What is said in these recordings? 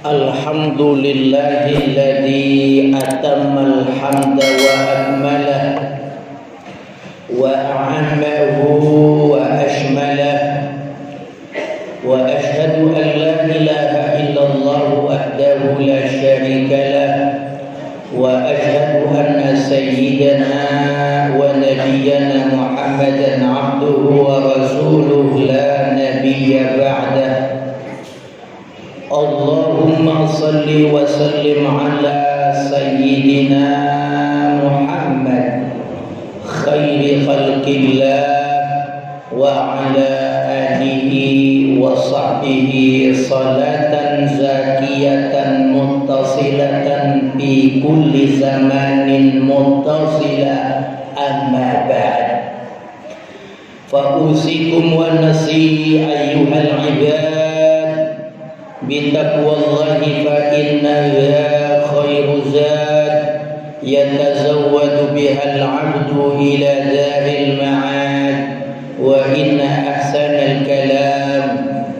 Alhamdulillahilladzi atammal hamda wa akmalah wa a'ammahu wa ashmalah wa ashhadu an la ilaha illallah wahdahu la syarika lah wa ashhadu anna sayyidana wa nabiyyana Muhammadan abduhu wa rasuluhu la nabiyya ba'dah. Allahumma salli wa sallim ala sayyidina Muhammad khairi khalqillah wa ala alihi wa sahbihi salatan zakiyatan muttasilatan fi kulli zamanin muttasilah, amma ba'd. Fa usikum wa nasi ayyuhal ibad bitaqwallahi fa innaha khairu zad yatazawwadu bihal 'abdu ila daril ma'ad wa inna ahsanal kalam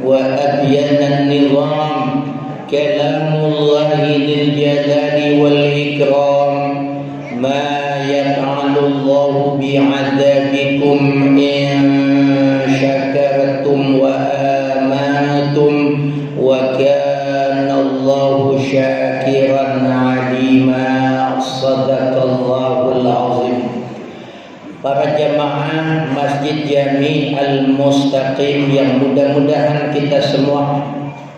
wa abyanan nizam kalamullahi dzil jalali wal ikram ma yaf'alullahu bi'adabikum in syakartum wa amantum wa kana Allahu syakiran alima. Sadaqallahul azim. Para jamaah Masjid Jami Al-Mustaqim yang mudah-mudahan kita semua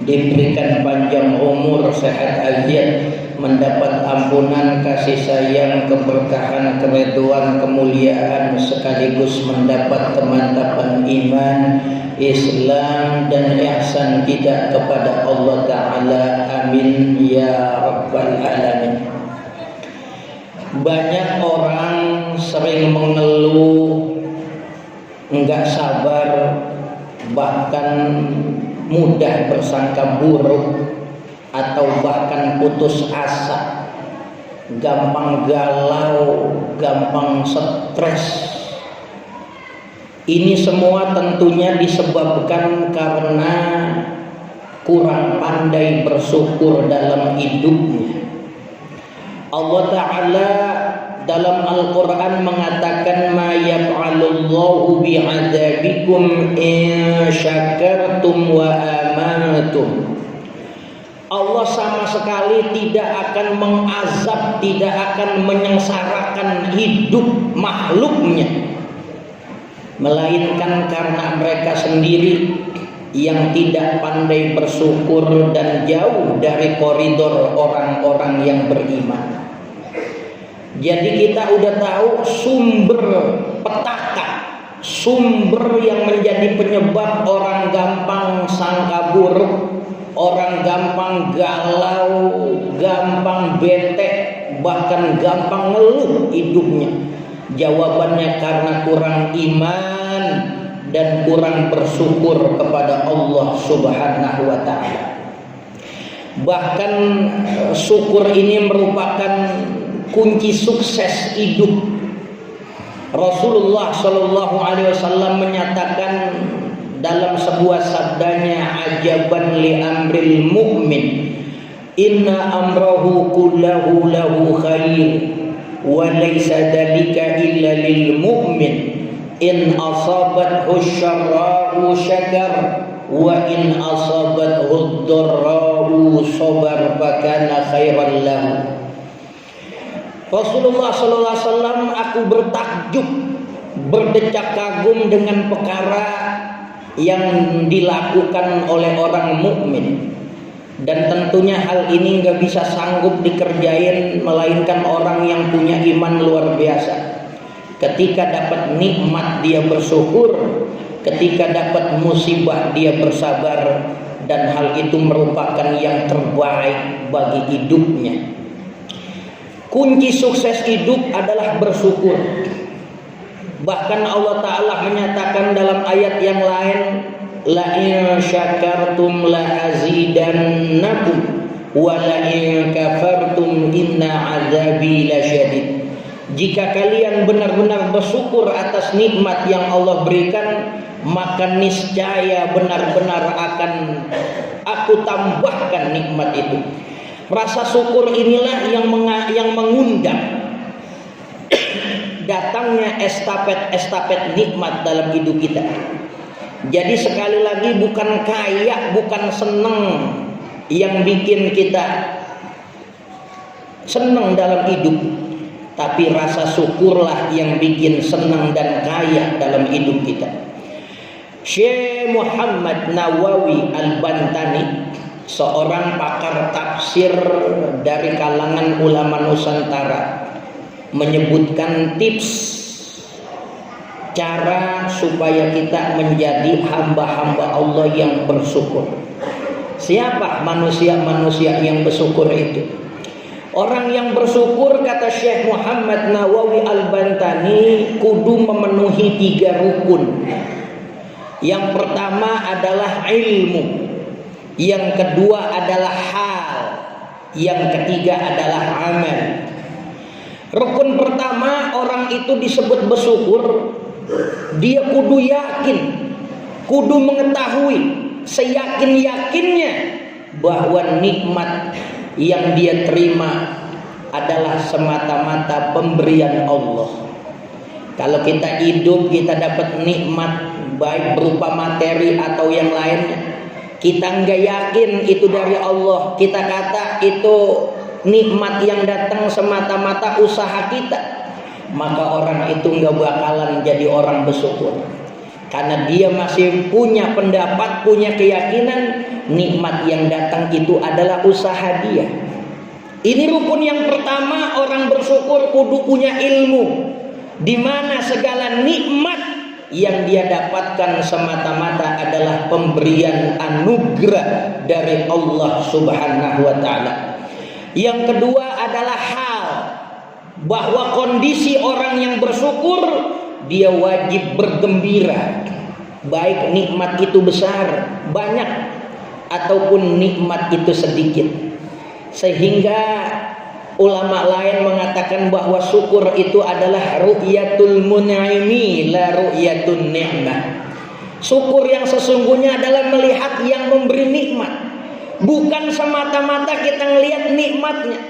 diberikan panjang umur, sehat afiat, mendapat ampunan, kasih sayang, keberkahan, keridhaan, kemuliaan, sekaligus mendapat kemantapan iman, Islam dan ihsan kita kepada Allah Ta'ala. Amin ya Rabbal Alamin. Banyak orang sering mengeluh, enggak sabar, bahkan mudah bersangka buruk atau bahkan putus asa, gampang galau, gampang stres. Ini semua tentunya disebabkan karena kurang pandai bersyukur dalam hidupnya. Allah Ta'ala dalam Al-Quran mengatakan ma yaf'alullahu bi'adabikum in syakartum wa amantum. Allah sama sekali tidak akan mengazab, tidak akan menyengsarakan hidup makhluknya, melainkan karena mereka sendiri yang tidak pandai bersyukur dan jauh dari koridor orang-orang yang beriman. Jadi kita udah tahu sumber petaka, sumber yang menjadi penyebab orang gampang sangka buruk, orang gampang galau, gampang bete, bahkan gampang ngeluh hidupnya. Jawabannya karena kurang iman dan kurang bersyukur kepada Allah Subhanahu wa Ta'ala. Bahkan syukur ini merupakan kunci sukses hidup. Rasulullah Shallallahu Alaihi Wasallam menyatakan dalam sebuah sabdanya, ajaban li amril mu'min inna amrahu kullahu lahu khair wa laysa dzalika illa lil mu'min in asabathu syarra'u syakar wa in asabathu dharra'u sabar fa kana khairan lahu. Rasulullah sallallahu alaihi wasallam, aku bertakjub, berdecak kagum dengan perkara yang dilakukan oleh orang mukmin, dan tentunya hal ini nggak bisa sanggup dikerjain melainkan orang yang punya iman luar biasa. Ketika dapat nikmat dia bersyukur, ketika dapat musibah dia bersabar, dan hal itu merupakan yang terbaik bagi hidupnya. Kunci sukses hidup adalah bersyukur. Bahkan Allah Ta'ala menyatakan dalam ayat yang lain, la in syakartum la azidannakum wa la in kafartum inna azabi lasyadid. Jika kalian benar-benar bersyukur atas nikmat yang Allah berikan, maka niscaya benar-benar akan aku tambahkan nikmat itu. Rasa syukur inilah yang mengundang datangnya estafet nikmat dalam hidup kita. Jadi sekali lagi, bukan kaya, bukan seneng yang bikin kita senang dalam hidup, tapi rasa syukurlah yang bikin senang dan kaya dalam hidup kita. Syekh Muhammad Nawawi Al-Bantani, seorang pakar tafsir dari kalangan ulama Nusantara, menyebutkan tips cara supaya kita menjadi hamba-hamba Allah yang bersyukur. Siapa manusia-manusia yang bersyukur itu? Orang yang bersyukur, kata Syekh Muhammad Nawawi Al-Bantani, kudu memenuhi 3 rukun. Yang pertama adalah ilmu, yang kedua adalah hal, yang ketiga adalah amal. Rukun pertama, orang itu disebut bersyukur, dia kudu yakin, kudu mengetahui seyakin-yakinnya bahwa nikmat yang dia terima adalah semata-mata pemberian Allah. Kalau kita hidup, kita dapat nikmat baik berupa materi atau yang lainnya, kita nggak yakin itu dari Allah, kita kata itu nikmat yang datang semata-mata usaha kita, maka orang itu nggak bakalan jadi orang bersyukur. Karena dia masih punya pendapat, punya keyakinan nikmat yang datang itu adalah usaha dia. Ini rukun yang pertama, orang bersyukur kudu punya ilmu, di mana segala nikmat yang dia dapatkan semata-mata adalah pemberian anugerah dari Allah Subhanahu wa taala. Yang kedua adalah hal, bahwa kondisi orang yang bersyukur, dia wajib bergembira, baik nikmat itu besar, banyak, ataupun nikmat itu sedikit. Sehingga ulama lain mengatakan bahwa syukur itu adalah ru'yatul mun'imi la ru'yatun ni'mah. Syukur yang sesungguhnya adalah melihat yang memberi nikmat, bukan semata-mata kita ngelihat nikmatnya.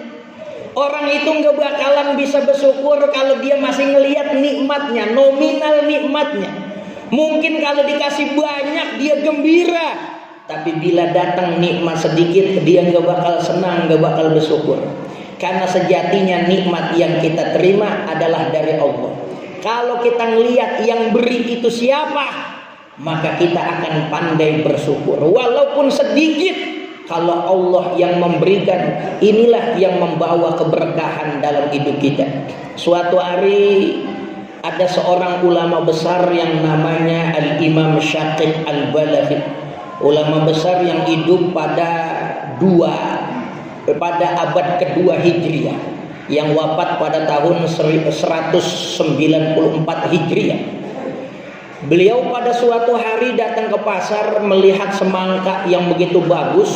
Orang itu nggak bakalan bisa bersyukur kalau dia masih ngelihat nikmatnya, nominal nikmatnya. Mungkin kalau dikasih banyak dia gembira, tapi bila datang nikmat sedikit dia nggak bakal senang, nggak bakal bersyukur. Karena sejatinya nikmat yang kita terima adalah dari Allah. Kalau kita ngelihat yang beri itu siapa, maka kita akan pandai bersyukur walaupun sedikit. Kalau Allah yang memberikan, inilah yang membawa keberkahan dalam hidup kita. Suatu hari ada seorang ulama besar yang namanya Al-Imam Syaqib Al-Balaghi, ulama besar yang hidup pada abad kedua Hijriah, yang wafat pada tahun 194 Hijriah. Beliau pada suatu hari datang ke pasar melihat semangka yang begitu bagus.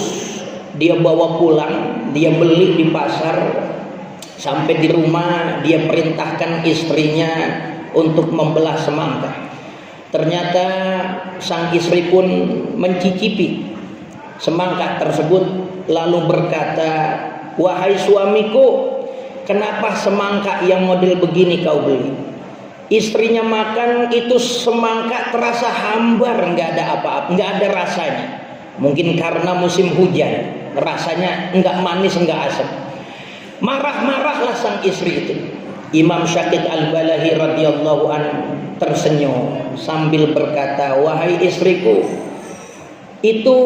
Dia bawa pulang, dia beli di pasar. Sampai di rumah dia perintahkan istrinya untuk membelah semangka. Ternyata sang istri pun mencicipi semangka tersebut, lalu berkata, "Wahai suamiku, kenapa semangka yang model begini kau beli?" Istrinya makan itu semangka terasa hambar, nggak ada apa-apa, nggak ada rasanya. Mungkin karena musim hujan, rasanya nggak manis, nggak asam. Marah-marahlah sang istri itu. Imam Syaqib Al-Balaghi radhiyallahu anhu tersenyum sambil berkata, "Wahai istriku, itu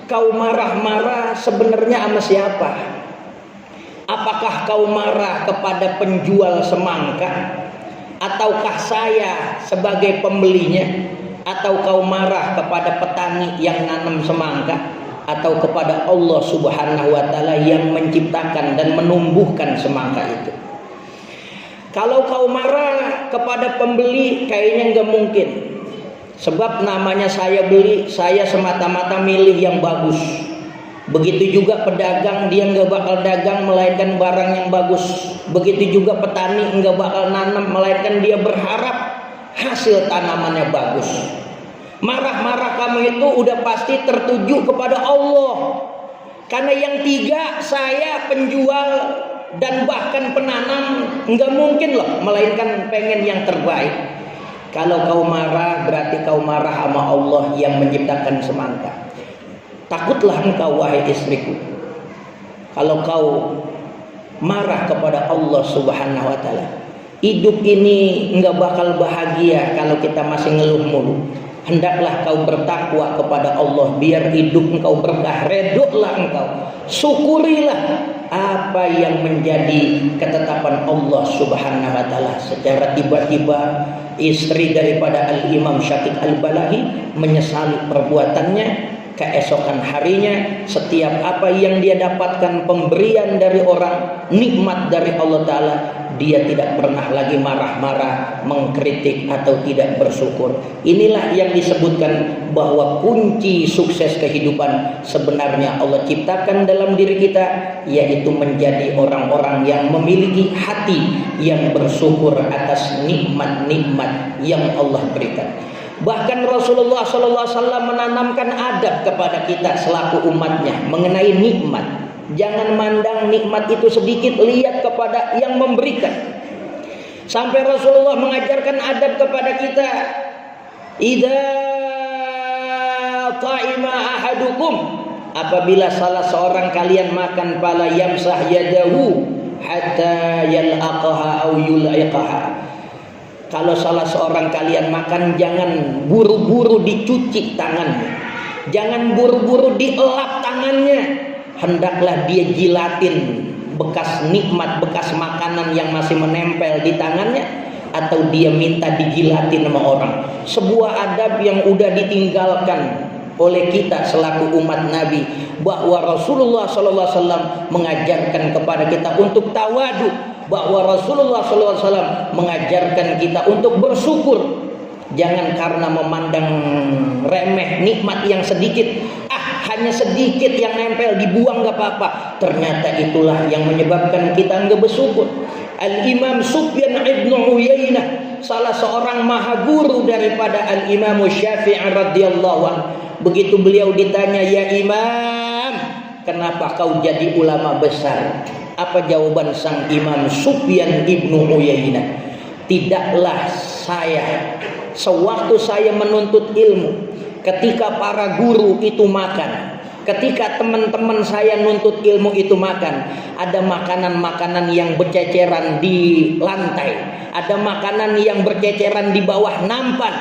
kau marah-marah sebenarnya sama siapa? Apakah kau marah kepada penjual semangka? Ataukah saya sebagai pembelinya? Atau kau marah kepada petani yang nanam semangka? Atau kepada Allah Subhanahu wa ta'ala yang menciptakan dan menumbuhkan semangka itu?" Kalau kau marah kepada pembeli, kayaknya nggak mungkin. Sebab namanya saya beli, saya semata-mata milih yang bagus. Begitu juga pedagang, dia nggak bakal dagang melainkan barang yang bagus. Begitu juga petani nggak bakal nanam melainkan dia berharap hasil tanamannya bagus. Marah-marah kamu itu udah pasti tertuju kepada Allah. Karena yang tiga, saya penjual dan bahkan penanam, nggak mungkin loh, melainkan pengen yang terbaik. Kalau kau marah, berarti kau marah sama Allah yang menciptakan semangka. Takutlah engkau wahai istriku, kalau kau marah kepada Allah Subhanahu wa ta'ala. Hidup ini nggak bakal bahagia kalau kita masih ngeluh mulu. Hendaklah kau bertakwa kepada Allah biar hidup engkau berkah. Redoklah engkau, syukurilah apa yang menjadi ketetapan Allah Subhanahu wa ta'ala. Secara tiba-tiba istri daripada Al-Imam Syakik Al-Balahi menyesali perbuatannya. Keesokan harinya, setiap apa yang dia dapatkan pemberian dari orang, nikmat dari Allah Ta'ala, dia tidak pernah lagi marah-marah, mengkritik atau tidak bersyukur. Inilah yang disebutkan bahwa kunci sukses kehidupan sebenarnya Allah ciptakan dalam diri kita, yaitu menjadi orang-orang yang memiliki hati yang bersyukur atas nikmat-nikmat yang Allah berikan. Bahkan Rasulullah SAW menanamkan adab kepada kita selaku umatnya mengenai nikmat. Jangan mandang nikmat itu sedikit, lihat kepada yang memberikan. Sampai Rasulullah mengajarkan adab kepada kita, idza ta'ima ahadukum, apabila salah seorang kalian makan, fala yamsah yadahu hatta yalaqaha aw yulaiqaha. Kalau salah seorang kalian makan, jangan buru-buru dicuci tangannya, jangan buru-buru dielap tangannya. Hendaklah dia jilatin bekas nikmat, bekas makanan yang masih menempel di tangannya, atau dia minta dijilatin sama orang. Sebuah adab yang udah ditinggalkan oleh kita selaku umat Nabi, bahwa Rasulullah SAW mengajarkan kepada kita untuk tawadu, bahwa Rasulullah SAW mengajarkan kita untuk bersyukur. Jangan karena memandang remeh nikmat yang sedikit, hanya sedikit yang nempel, dibuang gak apa-apa. Ternyata itulah yang menyebabkan kita nggak bersyukur. Al-Imam Sufyan ibn Uyainah, salah seorang maha guru daripada Al-Imam Syafi'i radhiyallahu anhu, begitu beliau ditanya, ya Imam, kenapa kau jadi ulama besar? Apa jawaban sang Imam Sufyan ibnu Uyainah? Tidaklah saya, sewaktu saya menuntut ilmu, ketika para guru itu makan, ketika teman-teman saya nuntut ilmu itu makan, ada makanan-makanan yang berceceran di lantai, ada makanan yang berceceran di bawah nampan,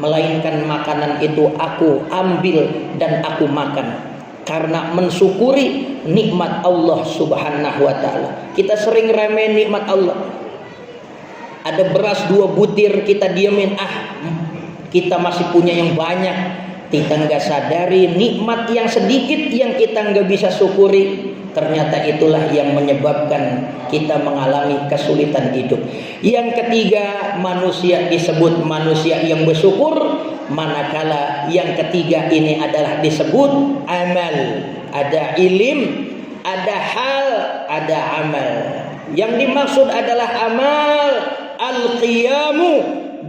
melainkan makanan itu aku ambil dan aku makan. Karena mensyukuri nikmat Allah Subhanahu wa ta'ala. Kita sering remeh nikmat Allah. Ada beras 2 butir kita diamin, kita masih punya yang banyak. Kita nggak sadari nikmat yang sedikit yang kita nggak bisa syukuri. Ternyata itulah yang menyebabkan kita mengalami kesulitan hidup. Yang ketiga, manusia disebut manusia yang bersyukur, manakala yang ketiga ini adalah disebut amal. Ada ilim, ada hal, ada amal. Yang dimaksud adalah amal, al-qiyamu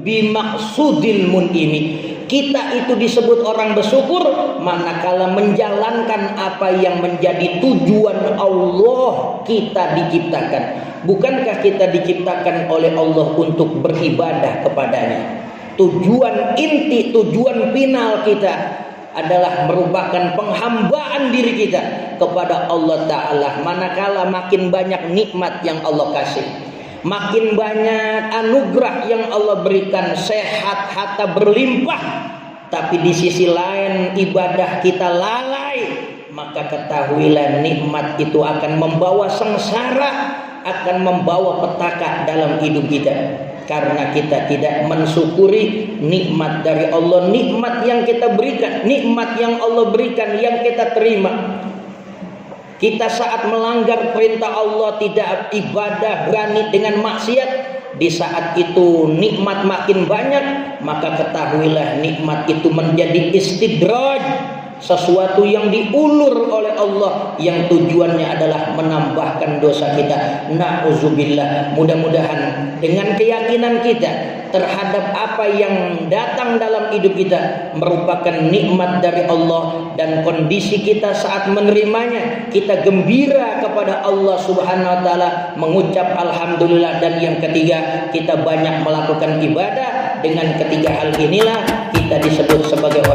bimaksudil mun'imi. Kita itu disebut orang bersyukur manakala menjalankan apa yang menjadi tujuan Allah kita diciptakan. Bukankah kita diciptakan oleh Allah untuk beribadah kepadanya? Tujuan inti, tujuan final kita adalah merupakan penghambaan diri kita kepada Allah Ta'ala. Manakala makin banyak nikmat yang Allah kasih, makin banyak anugerah yang Allah berikan, sehat, harta berlimpah, tapi di sisi lain ibadah kita lalai, maka ketahuilah nikmat itu akan membawa sengsara, akan membawa petaka dalam hidup kita. Karena kita tidak mensyukuri nikmat dari Allah, nikmat yang kita berikan, nikmat yang Allah berikan, yang kita terima. Kita saat melanggar perintah Allah, tidak ibadah, berani dengan maksiat, di saat itu nikmat makin banyak, maka ketahuilah nikmat itu menjadi istidraj, sesuatu yang diulur oleh Allah yang tujuannya adalah menambahkan dosa kita. Na'udzubillah. Mudah-mudahan dengan keyakinan kita terhadap apa yang datang dalam hidup kita merupakan nikmat dari Allah, dan kondisi kita saat menerimanya kita gembira kepada Allah Subhanahu wa taala, mengucap alhamdulillah. Dan yang ketiga, kita banyak melakukan ibadah. Dengan ketiga hal inilah kita disebut sebagai